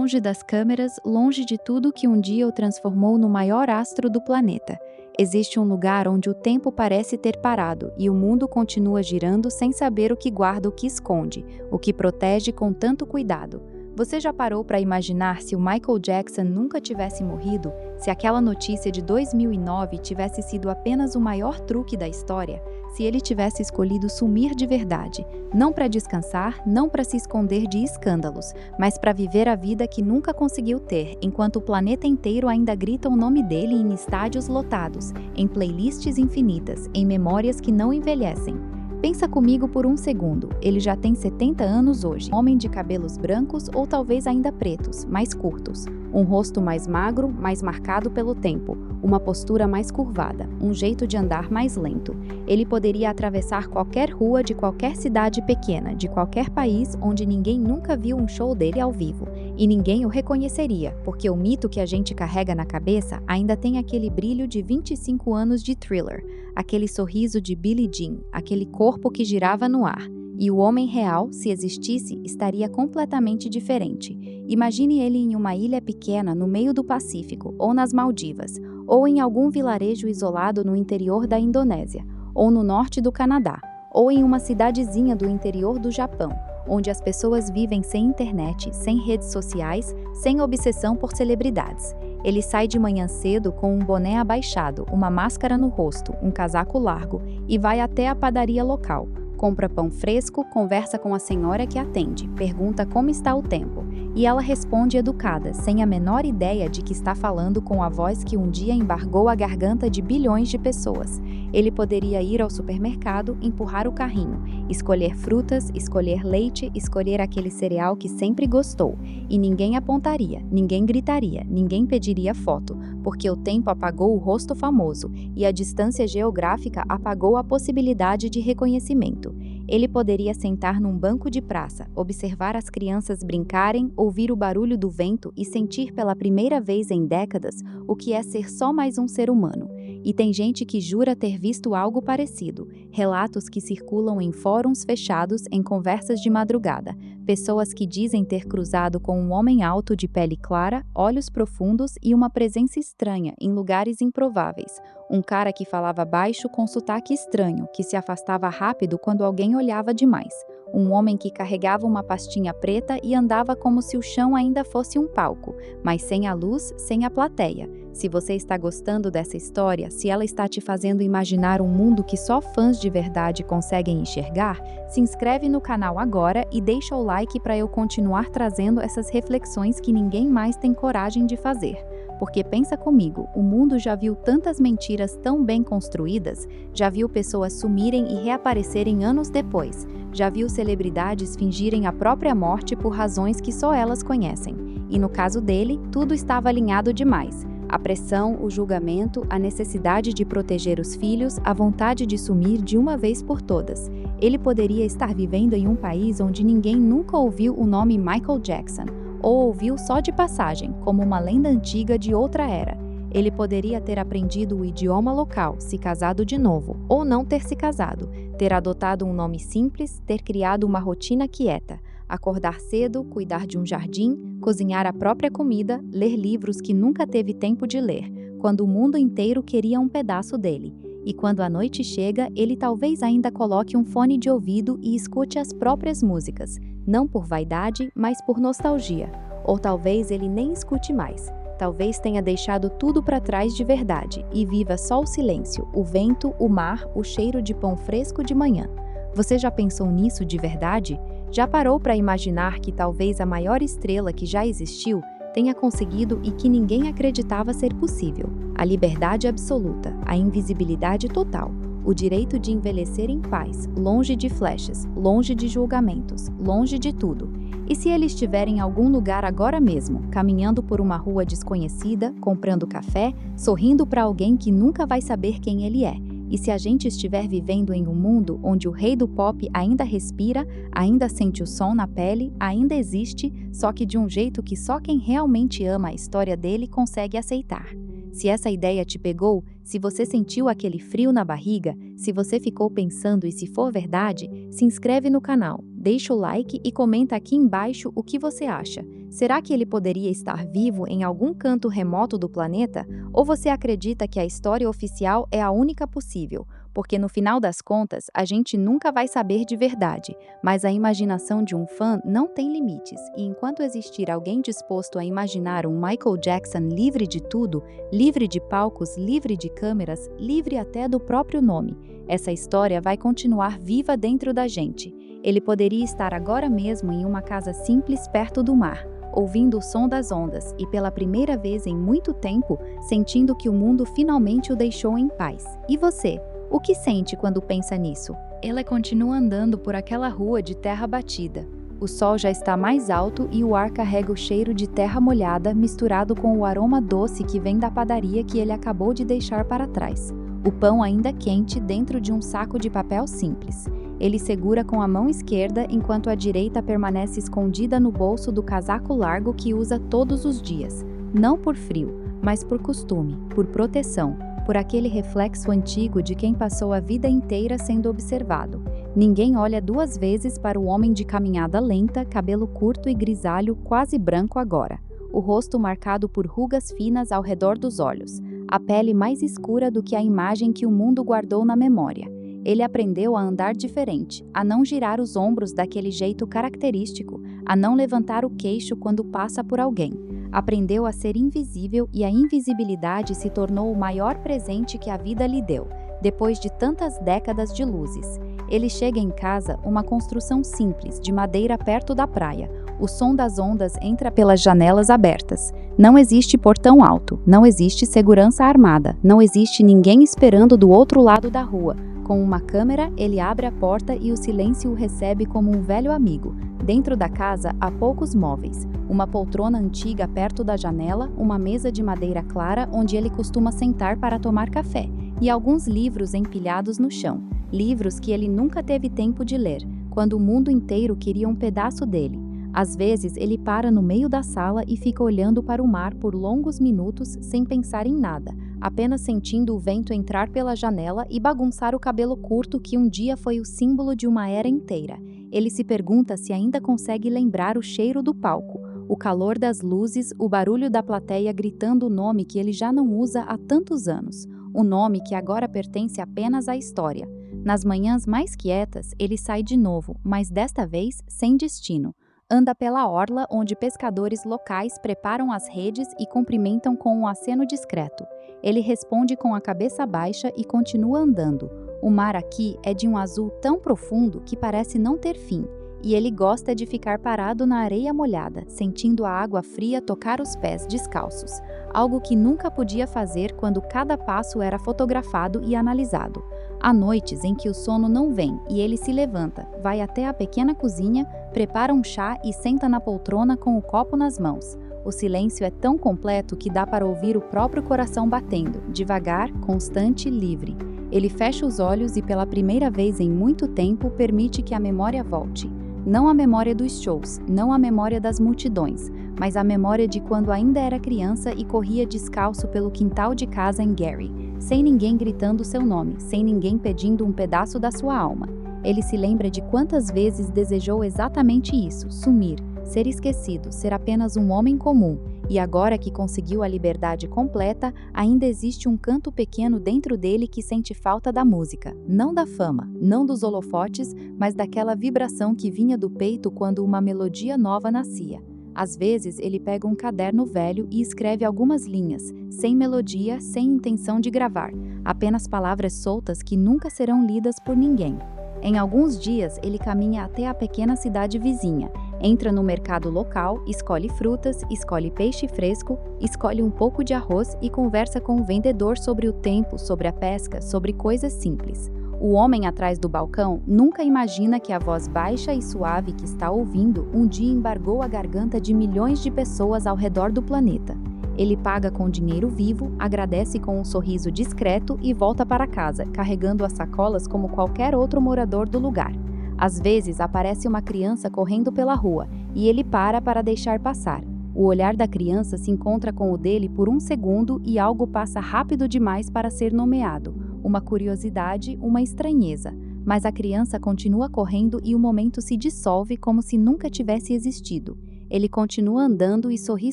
longe das câmeras, longe de tudo que um dia o transformou no maior astro do planeta. Existe um lugar onde o tempo parece ter parado e o mundo continua girando sem saber o que guarda, o que esconde, o que protege com tanto cuidado. Você já parou para imaginar se o Michael Jackson nunca tivesse morrido? Se aquela notícia de 2009 tivesse sido apenas o maior truque da história? Se ele tivesse escolhido sumir de verdade, não para descansar, não para se esconder de escândalos, mas para viver a vida que nunca conseguiu ter, enquanto o planeta inteiro ainda grita o nome dele em estádios lotados, em playlists infinitas, em memórias que não envelhecem. Pensa comigo por um segundo, ele já tem 70 anos hoje, homem de cabelos brancos ou talvez ainda pretos, mais curtos, um rosto mais magro, mais marcado pelo tempo, uma postura mais curvada, um jeito de andar mais lento. Ele poderia atravessar qualquer rua de qualquer cidade pequena, de qualquer país onde ninguém nunca viu um show dele ao vivo, e ninguém o reconheceria, porque o mito que a gente carrega na cabeça ainda tem aquele brilho de 25 anos de Thriller, aquele sorriso de Billie Jean, aquele corpo que girava no ar. E o homem real, se existisse, estaria completamente diferente. Imagine ele em uma ilha pequena no meio do Pacífico, ou nas Maldivas, ou em algum vilarejo isolado no interior da Indonésia, ou no norte do Canadá, ou em uma cidadezinha do interior do Japão, onde as pessoas vivem sem internet, sem redes sociais, sem obsessão por celebridades. Ele sai de manhã cedo com um boné abaixado, uma máscara no rosto, um casaco largo e vai até a padaria local. Compra pão fresco, conversa com a senhora que atende, pergunta como está o tempo, e ela responde educada, sem a menor ideia de que está falando com a voz que um dia embargou a garganta de bilhões de pessoas. Ele poderia ir ao supermercado, empurrar o carrinho, escolher frutas, escolher leite, escolher aquele cereal que sempre gostou, e ninguém apontaria, ninguém gritaria, ninguém pediria foto, porque o tempo apagou o rosto famoso e a distância geográfica apagou a possibilidade de reconhecimento. Ele poderia sentar num banco de praça, observar as crianças brincarem, ouvir o barulho do vento e sentir pela primeira vez em décadas o que é ser só mais um ser humano. E tem gente que jura ter visto algo parecido, relatos que circulam em fóruns fechados em conversas de madrugada, pessoas que dizem ter cruzado com um homem alto de pele clara, olhos profundos e uma presença estranha em lugares improváveis. Um cara que falava baixo com sotaque estranho, que se afastava rápido quando alguém olhava demais. Um homem que carregava uma pastinha preta e andava como se o chão ainda fosse um palco, mas sem a luz, sem a plateia. Se você está gostando dessa história, se ela está te fazendo imaginar um mundo que só fãs de verdade conseguem enxergar, se inscreve no canal agora e deixa o like para eu continuar trazendo essas reflexões que ninguém mais tem coragem de fazer. Porque pensa comigo, o mundo já viu tantas mentiras tão bem construídas, já viu pessoas sumirem e reaparecerem anos depois, já viu celebridades fingirem a própria morte por razões que só elas conhecem. E no caso dele, tudo estava alinhado demais. A pressão, o julgamento, a necessidade de proteger os filhos, a vontade de sumir de uma vez por todas. Ele poderia estar vivendo em um país onde ninguém nunca ouviu o nome Michael Jackson, ou ouviu só de passagem, como uma lenda antiga de outra era. Ele poderia ter aprendido o idioma local, se casado de novo, ou não ter se casado, ter adotado um nome simples, ter criado uma rotina quieta, acordar cedo, cuidar de um jardim, cozinhar a própria comida, ler livros que nunca teve tempo de ler, quando o mundo inteiro queria um pedaço dele. E quando a noite chega, ele talvez ainda coloque um fone de ouvido e escute as próprias músicas, não por vaidade, mas por nostalgia. Ou talvez ele nem escute mais. Talvez tenha deixado tudo para trás de verdade e viva só o silêncio, o vento, o mar, o cheiro de pão fresco de manhã. Você já pensou nisso de verdade? Já parou para imaginar que talvez a maior estrela que já existiu tenha conseguido e que ninguém acreditava ser possível? A liberdade absoluta, a invisibilidade total, o direito de envelhecer em paz, longe de flechas, longe de julgamentos, longe de tudo. E se ele estiver em algum lugar agora mesmo, caminhando por uma rua desconhecida, comprando café, sorrindo para alguém que nunca vai saber quem ele é? E se a gente estiver vivendo em um mundo onde o rei do pop ainda respira, ainda sente o som na pele, ainda existe, só que de um jeito que só quem realmente ama a história dele consegue aceitar? Se essa ideia te pegou, se você sentiu aquele frio na barriga, se você ficou pensando e se for verdade, se inscreve no canal, Deixa o like e comenta aqui embaixo o que você acha. Será que ele poderia estar vivo em algum canto remoto do planeta? Ou você acredita que a história oficial é a única possível? Porque no final das contas, a gente nunca vai saber de verdade, mas a imaginação de um fã não tem limites, e enquanto existir alguém disposto a imaginar um Michael Jackson livre de tudo, livre de palcos, livre de câmeras, livre até do próprio nome, essa história vai continuar viva dentro da gente. Ele poderia estar agora mesmo em uma casa simples perto do mar, ouvindo o som das ondas e, pela primeira vez em muito tempo, sentindo que o mundo finalmente o deixou em paz. E você? O que sente quando pensa nisso? Ela continua andando por aquela rua de terra batida. O sol já está mais alto e o ar carrega o cheiro de terra molhada misturado com o aroma doce que vem da padaria que ele acabou de deixar para trás. O pão ainda quente dentro de um saco de papel simples. Ele segura com a mão esquerda enquanto a direita permanece escondida no bolso do casaco largo que usa todos os dias. Não por frio, mas por costume, por proteção, por aquele reflexo antigo de quem passou a vida inteira sendo observado. Ninguém olha duas vezes para o homem de caminhada lenta, cabelo curto e grisalho, quase branco agora. O rosto marcado por rugas finas ao redor dos olhos. A pele mais escura do que a imagem que o mundo guardou na memória. Ele aprendeu a andar diferente, a não girar os ombros daquele jeito característico, a não levantar o queixo quando passa por alguém. Aprendeu a ser invisível e a invisibilidade se tornou o maior presente que a vida lhe deu, depois de tantas décadas de luzes. Ele chega em casa, uma construção simples, de madeira perto da praia. O som das ondas entra pelas janelas abertas. Não existe portão alto, não existe segurança armada, não existe ninguém esperando do outro lado da rua. Com uma câmera, ele abre a porta e o silêncio o recebe como um velho amigo. Dentro da casa, há poucos móveis. Uma poltrona antiga perto da janela, uma mesa de madeira clara onde ele costuma sentar para tomar café, e alguns livros empilhados no chão. Livros que ele nunca teve tempo de ler, quando o mundo inteiro queria um pedaço dele. Às vezes, ele para no meio da sala e fica olhando para o mar por longos minutos sem pensar em nada, apenas sentindo o vento entrar pela janela e bagunçar o cabelo curto que um dia foi o símbolo de uma era inteira. Ele se pergunta se ainda consegue lembrar o cheiro do palco, o calor das luzes, o barulho da plateia gritando o nome que ele já não usa há tantos anos, o nome que agora pertence apenas à história. Nas manhãs mais quietas, ele sai de novo, mas desta vez sem destino. Anda pela orla onde pescadores locais preparam as redes e cumprimentam com um aceno discreto. Ele responde com a cabeça baixa e continua andando. O mar aqui é de um azul tão profundo que parece não ter fim, e ele gosta de ficar parado na areia molhada, sentindo a água fria tocar os pés descalços, algo que nunca podia fazer quando cada passo era fotografado e analisado. Há noites em que o sono não vem e ele se levanta, vai até a pequena cozinha, prepara um chá e senta na poltrona com o copo nas mãos. O silêncio é tão completo que dá para ouvir o próprio coração batendo, devagar, constante, livre. Ele fecha os olhos e pela primeira vez em muito tempo permite que a memória volte. Não a memória dos shows, não a memória das multidões, mas a memória de quando ainda era criança e corria descalço pelo quintal de casa em Gary, sem ninguém gritando seu nome, sem ninguém pedindo um pedaço da sua alma. Ele se lembra de quantas vezes desejou exatamente isso, sumir, ser esquecido, ser apenas um homem comum, e agora que conseguiu a liberdade completa, ainda existe um canto pequeno dentro dele que sente falta da música, não da fama, não dos holofotes, mas daquela vibração que vinha do peito quando uma melodia nova nascia. Às vezes, ele pega um caderno velho e escreve algumas linhas, sem melodia, sem intenção de gravar, apenas palavras soltas que nunca serão lidas por ninguém. Em alguns dias, ele caminha até a pequena cidade vizinha, entra no mercado local, escolhe frutas, escolhe peixe fresco, escolhe um pouco de arroz e conversa com o vendedor sobre o tempo, sobre a pesca, sobre coisas simples. O homem atrás do balcão nunca imagina que a voz baixa e suave que está ouvindo um dia embargou a garganta de milhões de pessoas ao redor do planeta. Ele paga com dinheiro vivo, agradece com um sorriso discreto e volta para casa, carregando as sacolas como qualquer outro morador do lugar. Às vezes aparece uma criança correndo pela rua e ele para deixar passar. O olhar da criança se encontra com o dele por um segundo e algo passa rápido demais para ser nomeado. Uma curiosidade, uma estranheza. mas a criança continua correndo e o momento se dissolve como se nunca tivesse existido. Ele continua andando e sorri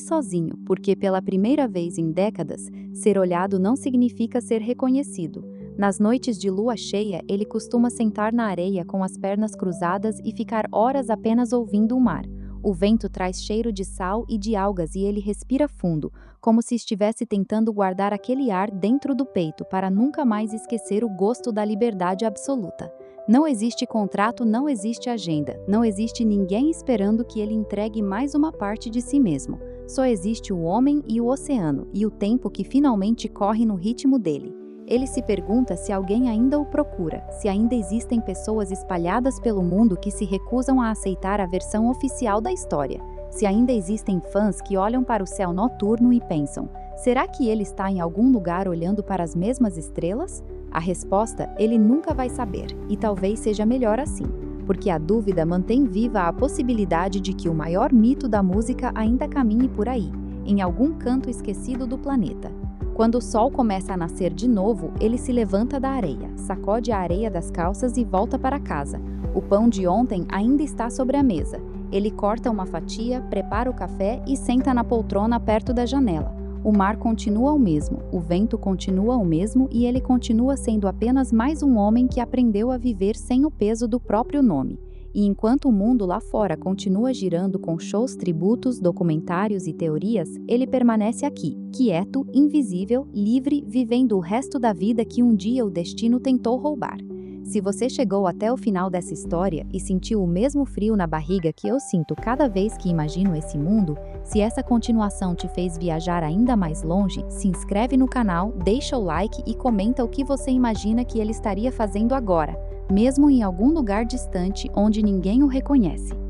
sozinho, porque pela primeira vez em décadas, ser olhado não significa ser reconhecido. Nas noites de lua cheia, ele costuma sentar na areia com as pernas cruzadas e ficar horas apenas ouvindo o mar. O vento traz cheiro de sal e de algas e ele respira fundo, como se estivesse tentando guardar aquele ar dentro do peito para nunca mais esquecer o gosto da liberdade absoluta. Não existe contrato, não existe agenda, não existe ninguém esperando que ele entregue mais uma parte de si mesmo. Só existe o homem e o oceano, e o tempo que finalmente corre no ritmo dele. Ele se pergunta se alguém ainda o procura, se ainda existem pessoas espalhadas pelo mundo que se recusam a aceitar a versão oficial da história, se ainda existem fãs que olham para o céu noturno e pensam: será que ele está em algum lugar olhando para as mesmas estrelas? A resposta ele nunca vai saber, e talvez seja melhor assim, porque a dúvida mantém viva a possibilidade de que o maior mito da música ainda caminhe por aí, em algum canto esquecido do planeta. Quando o sol começa a nascer de novo, ele se levanta da areia, sacode a areia das calças e volta para casa. O pão de ontem ainda está sobre a mesa. Ele corta uma fatia, prepara o café e senta na poltrona perto da janela. O mar continua o mesmo, o vento continua o mesmo e ele continua sendo apenas mais um homem que aprendeu a viver sem o peso do próprio nome. E enquanto o mundo lá fora continua girando com shows, tributos, documentários e teorias, ele permanece aqui, quieto, invisível, livre, vivendo o resto da vida que um dia o destino tentou roubar. Se você chegou até o final dessa história e sentiu o mesmo frio na barriga que eu sinto cada vez que imagino esse mundo, se essa continuação te fez viajar ainda mais longe, se inscreve no canal, deixa o like e comenta o que você imagina que ele estaria fazendo agora, mesmo em algum lugar distante onde ninguém o reconhece.